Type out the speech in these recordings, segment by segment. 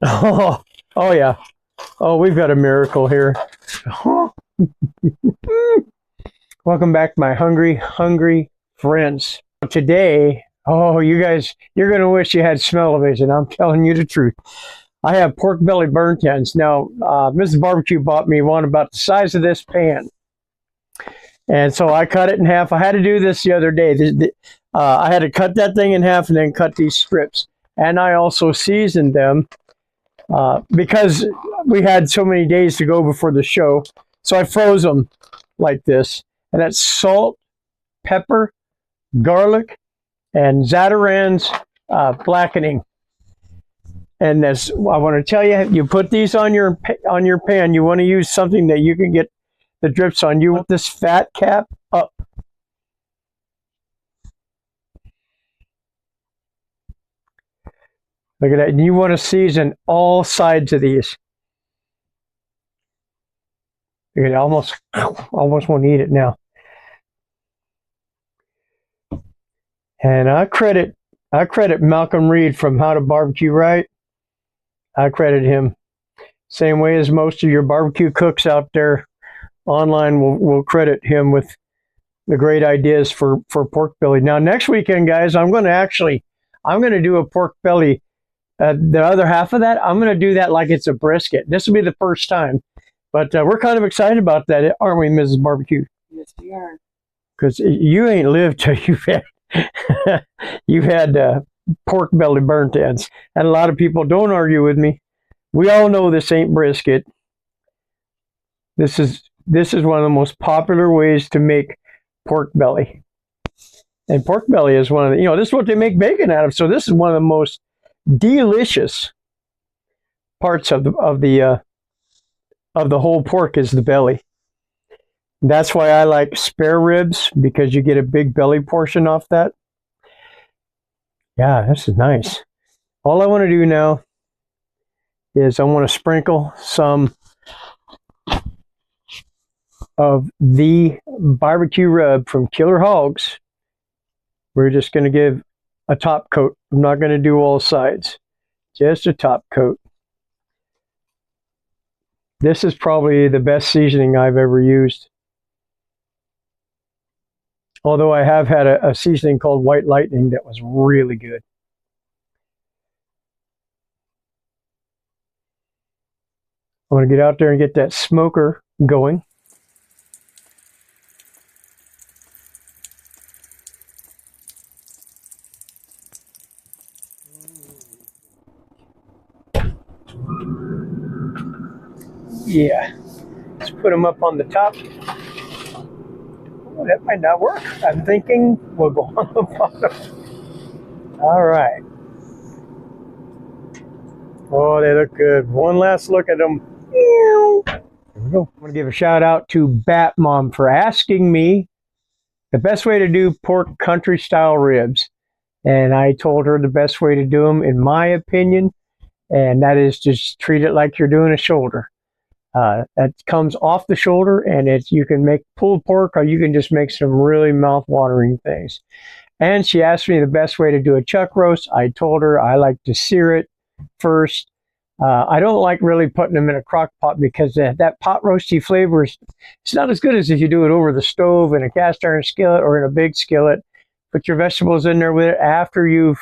Oh, oh yeah. Oh, we've got a miracle here. Welcome back, my hungry friends. Today, oh, you guys, you're going to wish you had smell-o-vision. I'm telling you the truth. I have pork belly burnt ends. Now, Mrs. Barbecue bought me one about the size of this pan. And so I cut it in half. I had to do this the other day. I had to cut that thing in half and then cut these strips. And I also seasoned them because we had so many days to go before the show. So I froze them like this. And that's salt, pepper, garlic, and Zatarain's blackening. And as I want to tell you, you put these on your pan. You want to use something that you can get the drips on. You want this fat cap up. Look at that. And you want to season all sides of these. Look at it, almost want to eat it now. And I credit Malcolm Reed from How to Barbecue Right. I credit him. Same way as most of your barbecue cooks out there online will credit him with the great ideas for pork belly. Now, next weekend, guys, I'm going to do a pork belly. The other half of that, I'm going to do that like it's a brisket. This will be the first time. But we're kind of excited about that, aren't we, Mrs. Barbecue? Yes, we are. Because you ain't lived till you've had pork belly burnt ends. And a lot of people don't argue with me. We all know this ain't brisket. This is one of the most popular ways to make pork belly. And pork belly is one of the, this is what they make bacon out of. So this is one of the most delicious parts of the whole pork is the belly. That's why I like spare ribs, because you get a big belly portion off that. Yeah, this is nice. All I want to do now is I want to sprinkle some of the barbecue rub from Killer Hogs. We're just going to give a top coat. I'm not going to do all sides, just a top coat. This is probably the best seasoning I've ever used. Although I have had a seasoning called White Lightning that was really good. I want to get out there and get that smoker going. Yeah, let's put them up on the top. Oh, that might not work. I'm thinking we'll go on the bottom. All right. Oh, they look good. One last look at them. Here we go. I'm going to give a shout out to Bat Mom for asking me the best way to do pork country style ribs. And I told her the best way to do them, in my opinion, and that is just treat it like you're doing a shoulder. That comes off the shoulder, and you can make pulled pork, or you can just make some really mouth-watering things. And she asked me the best way to do a chuck roast. I told her I like to sear it first. I don't like really putting them in a crock pot, because that pot roasty flavor it's not as good as if you do it over the stove in a cast iron skillet or in a big skillet. Put your vegetables in there with it after you've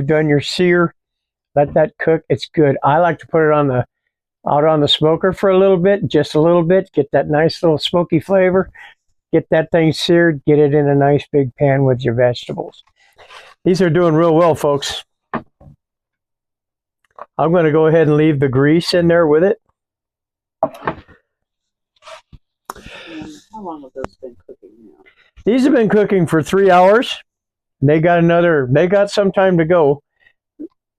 done your sear. Let that cook. It's good. I like to put it out on the smoker for a little bit, just a little bit, get that nice little smoky flavor. Get that thing seared, get it in a nice big pan with your vegetables. These are doing real well, folks. I'm going to go ahead and leave the grease in there with it. How long have those been cooking now? These have been cooking for 3 hours. They got some time to go.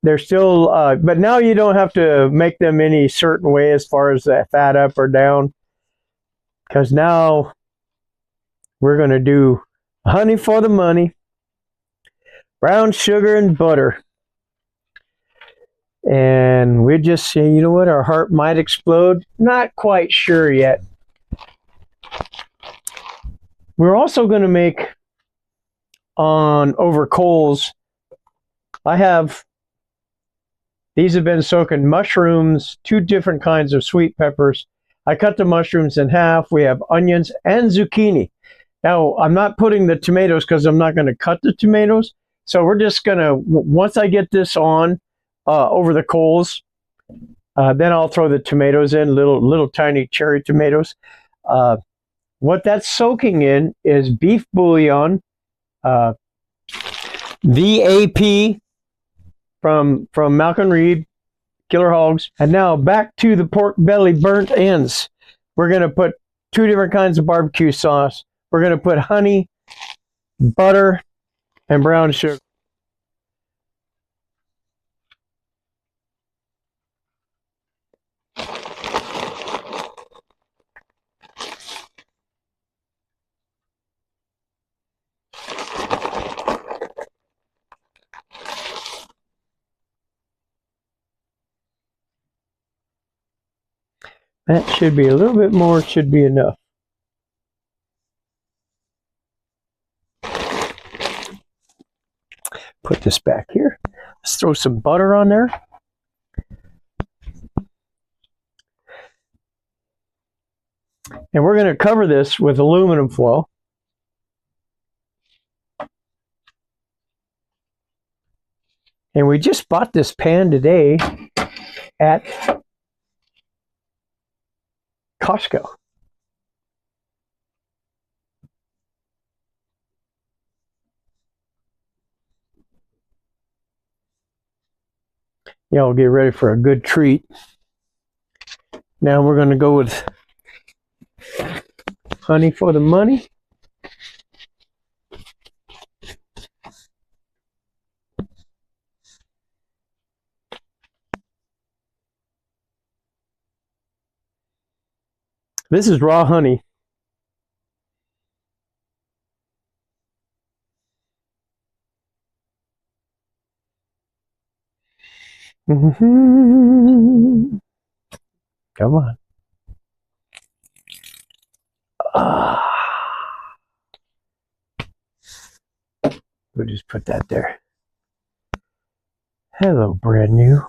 They're still, but now you don't have to make them any certain way as far as the fat up or down, because now we're going to do honey for the money, brown sugar and butter. And we just say, you know what, our heart might explode. Not quite sure yet. We're also going to make over coals. I have These have been soaking mushrooms, 2 different kinds of sweet peppers. I cut the mushrooms in half. We have onions and zucchini. Now, I'm not putting the tomatoes because I'm not going to cut the tomatoes. So we're just going to, once I get this on over the coals, then I'll throw the tomatoes in, little tiny cherry tomatoes. What that's soaking in is beef bouillon, VAP from Malcolm Reed, Killer Hogs. And now back to the pork belly burnt ends. We're going to put 2 different kinds of barbecue sauce. We're going to put honey, butter, and brown sugar. That should be a little bit more, should be enough. Put this back here. Let's throw some butter on there. And we're going to cover this with aluminum foil. And we just bought this pan today at Costco. Yeah, we'll get ready for a good treat. Now we're going to go with honey for the money. This is raw honey. Come on. We'll just put that there. Hello, brand new.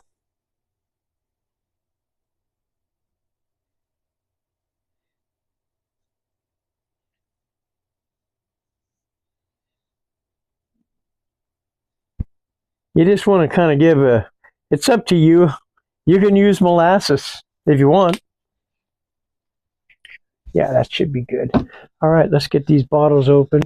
You just want to kind of give a, it's up to you. You can use molasses if you want. Yeah, that should be good. All right, let's get these bottles open.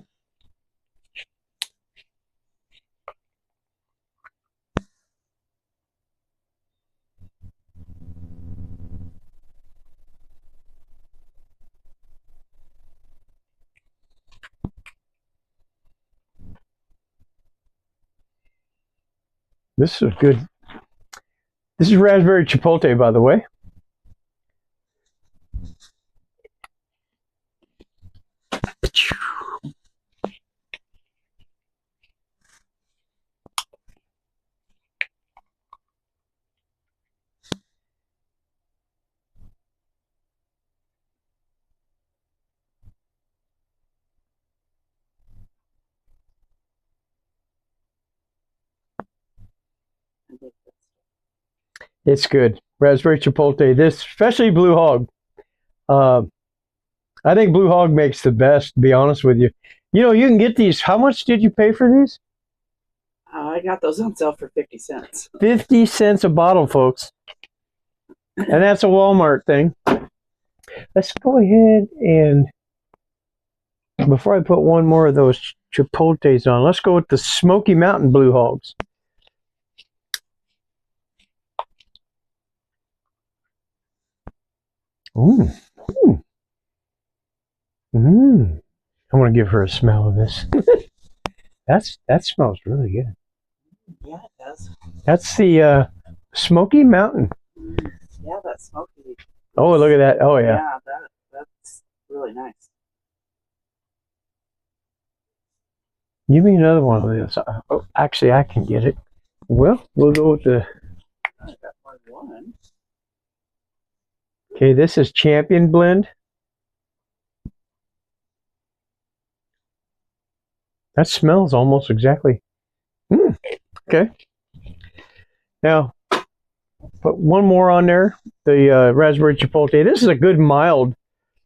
This is good. This is raspberry chipotle, by the way. It's good. Raspberry chipotle. This, especially Blue Hog. I think Blue Hog makes the best, to be honest with you. You know, you can get these. How much did you pay for these? I got those on sale for 50 cents. 50 cents a bottle, folks. And that's a Walmart thing. Let's go ahead and, before I put one more of those chipotles on, let's go with the Smoky Mountain Blue Hogs. Ooh. Ooh. Mmm. I want to give her a smell of this. That smells really good. Yeah, it does. That's the Smoky Mountain. Yeah, that's smoky. Oh, look at that. Oh, yeah. Yeah, that's really nice. Give me another one of this. Oh, actually, I can get it. Well, we'll go with the... I got one. Okay, this is Champion Blend. That smells almost exactly. Okay. Now, Put one more on there. The raspberry chipotle. This is a good mild.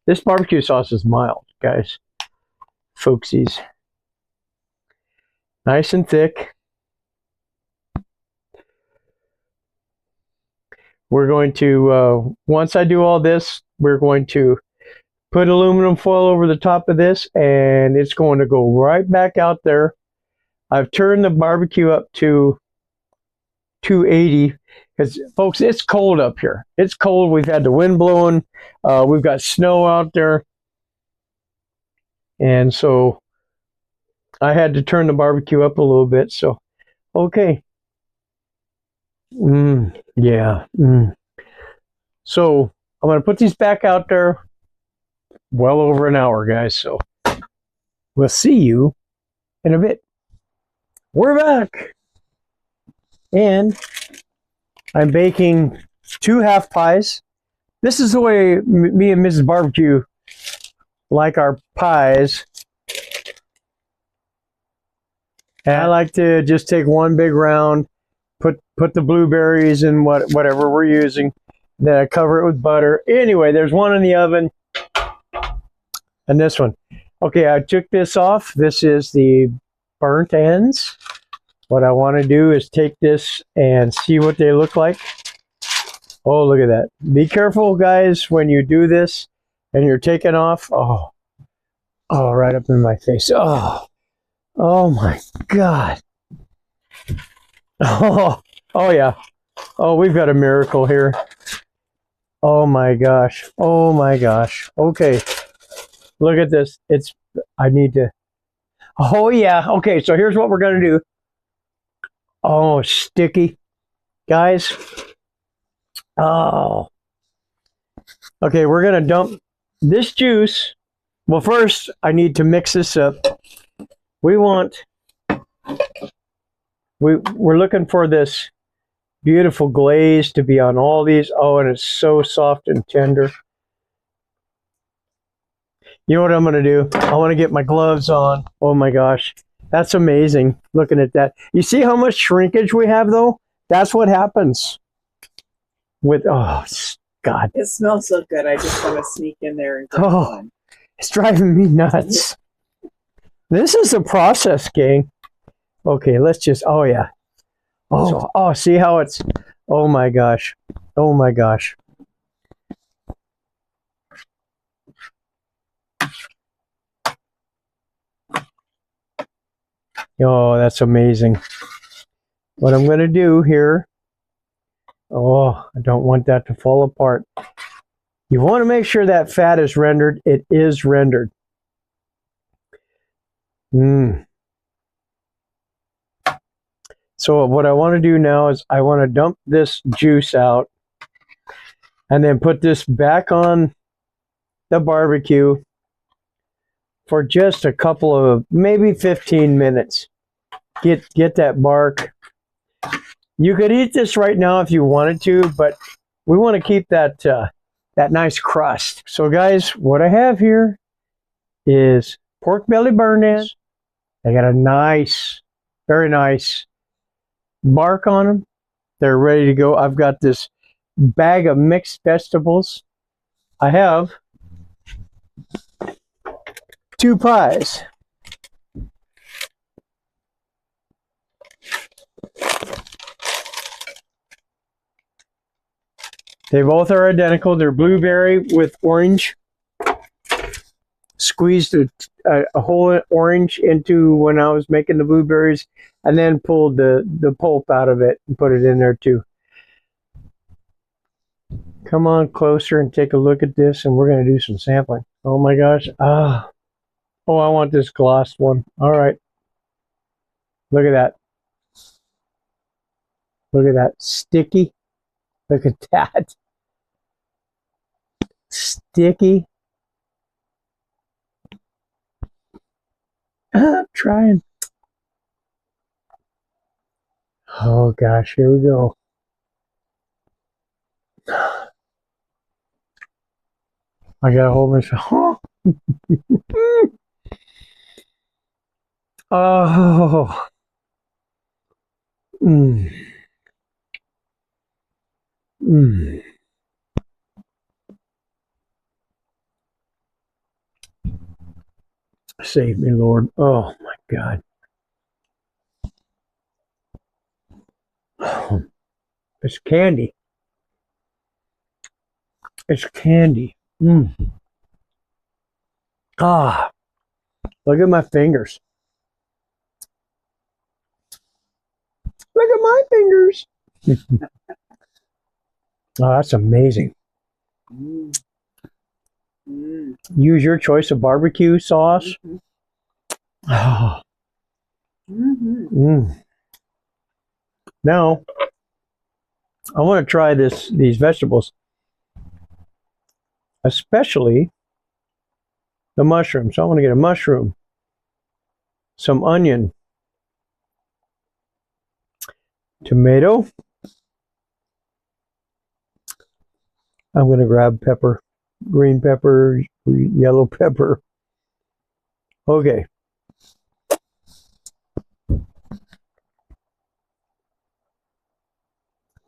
This barbecue sauce is mild, guys. Folksies. Nice and thick. We're going to, once I do all this, we're going to put aluminum foil over the top of this, and it's going to go right back out there. I've turned the barbecue up to 280 because, folks, it's cold up here. It's cold. We've had the wind blowing. We've got snow out there. And so I had to turn the barbecue up a little bit. So, okay. Yeah. So I'm going to put these back out there well over an hour, guys. So we'll see you in a bit. We're back. And I'm baking 2 half pies. This is the way me and Mrs. Barbecue like our pies. And I like to just take one big round, put the blueberries in whatever we're using, then I cover it with butter. Anyway, there's one in the oven, and this one. Okay, I took this off. This is the burnt ends. What I want to do is take this and see what they look like. Oh, look at that. Be careful, guys, when you do this and you're taking off. Oh, right up in my face. Oh my God. Oh yeah. Oh, we've got a miracle here. Oh my gosh. Oh my gosh. Okay. Look at this. I need to. Oh yeah. Okay, so here's what we're going to do. Oh, sticky. Guys. Oh. Okay, we're going to dump this juice. Well, first, I need to mix this up. We're looking for this beautiful glaze to be on all these. Oh, and it's so soft and tender. You know what I'm going to do? I want to get my gloves on. Oh my gosh. That's amazing looking at that. You see how much shrinkage we have, though? That's what happens with, oh, God. It smells so good. I just want to sneak in there and get one. It's driving me nuts. This is a process, gang. Okay, let's just, oh yeah. Oh, see how it's, oh my gosh. Oh my gosh. Oh, that's amazing. What I'm going to do here, I don't want that to fall apart. You want to make sure that fat is rendered. It is rendered. So what I want to do now is I want to dump this juice out and then put this back on the barbecue for just a couple of, maybe 15 minutes. Get that bark. You could eat this right now if you wanted to, but we want to keep that nice crust. So guys, what I have here is pork belly burnt ends. They got a nice, very nice bark on them. They're ready to go. I've got this bag of mixed vegetables. I have 2 pies. They both are identical. They're blueberry with orange. Squeezed a whole orange into when I was making the blueberries, and then pulled the pulp out of it and put it in there too. Come on closer and take a look at this, and we're going to do some sampling. Oh my gosh. Oh, I want this glossed one. All right. Look at that. Look at that. Sticky. Look at that. Sticky. I'm trying. Oh gosh, here we go. I got a whole bunch of, oh. Mm. Save me, Lord. Oh, my God. Oh, it's candy. It's candy. Mm. Ah, look at my fingers. Look at my fingers. Oh, that's amazing. Mm. Mm. Use your choice of barbecue sauce. Mhm. Oh, Mhm. mm. Now, I want to try these vegetables, especially the mushroom. So I want to get a mushroom, some onion, tomato. I'm going to grab pepper, green pepper, yellow pepper. Okay.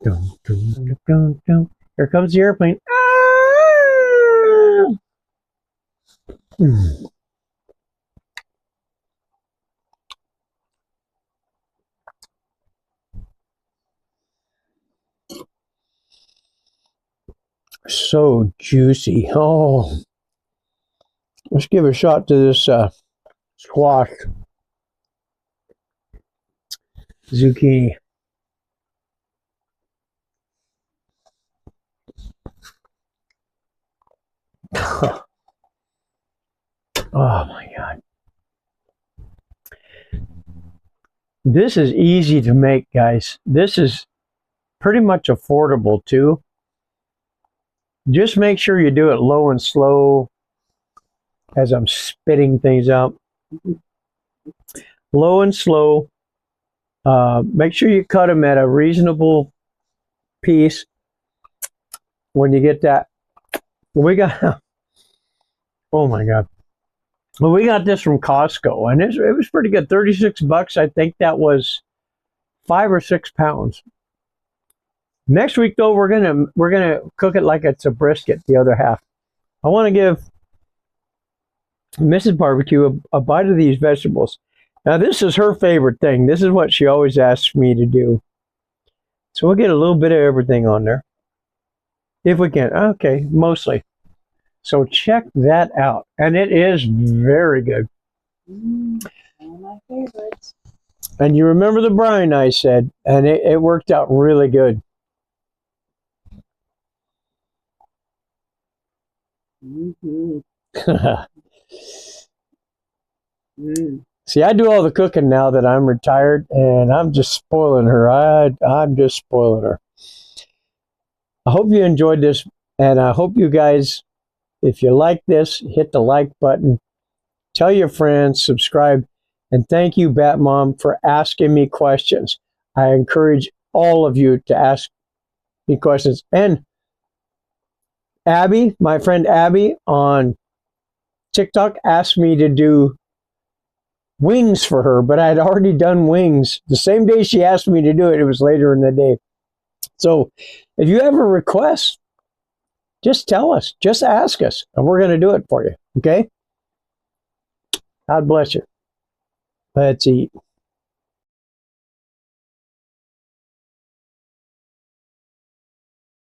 Dun, dun, dun, dun. Here comes the airplane. Ah! Mm. So juicy. Oh, let's give a shot to this squash zucchini. Oh my God. This is easy to make, guys. This is pretty much affordable too. Just make sure you do it low and slow as I'm spitting things out. Low and slow. Make sure you cut them at a reasonable piece when you get that. We got, oh my God. Well, we got this from Costco and it was pretty good. 36 bucks. I think that was 5 or 6 pounds. Next week though, we're gonna cook it like it's a brisket, the other half. I want to give Mrs. Barbecue a bite of these vegetables. Now this is her favorite thing. This is what she always asks me to do. So we'll get a little bit of everything on there. If we can. Okay, mostly. So check that out. And it is very good. One of my favorites. And you remember the brine I said, and it worked out really good. Mm-hmm. Mm. See, I do all the cooking now that I'm retired, and I'm just spoiling her. I'm just spoiling her. I hope you enjoyed this, and I hope you guys, if you like this, hit the like button, tell your friends, subscribe, and thank you, Bat Mom, for asking me questions. I encourage all of you to ask me questions. And Abby, my friend Abby on TikTok, asked me to do wings for her, but I'd already done wings. The same day she asked me to do it, it was later in the day. So if you have a request, just tell us, just ask us, and we're going to do it for you. Okay? God bless you. Let's eat.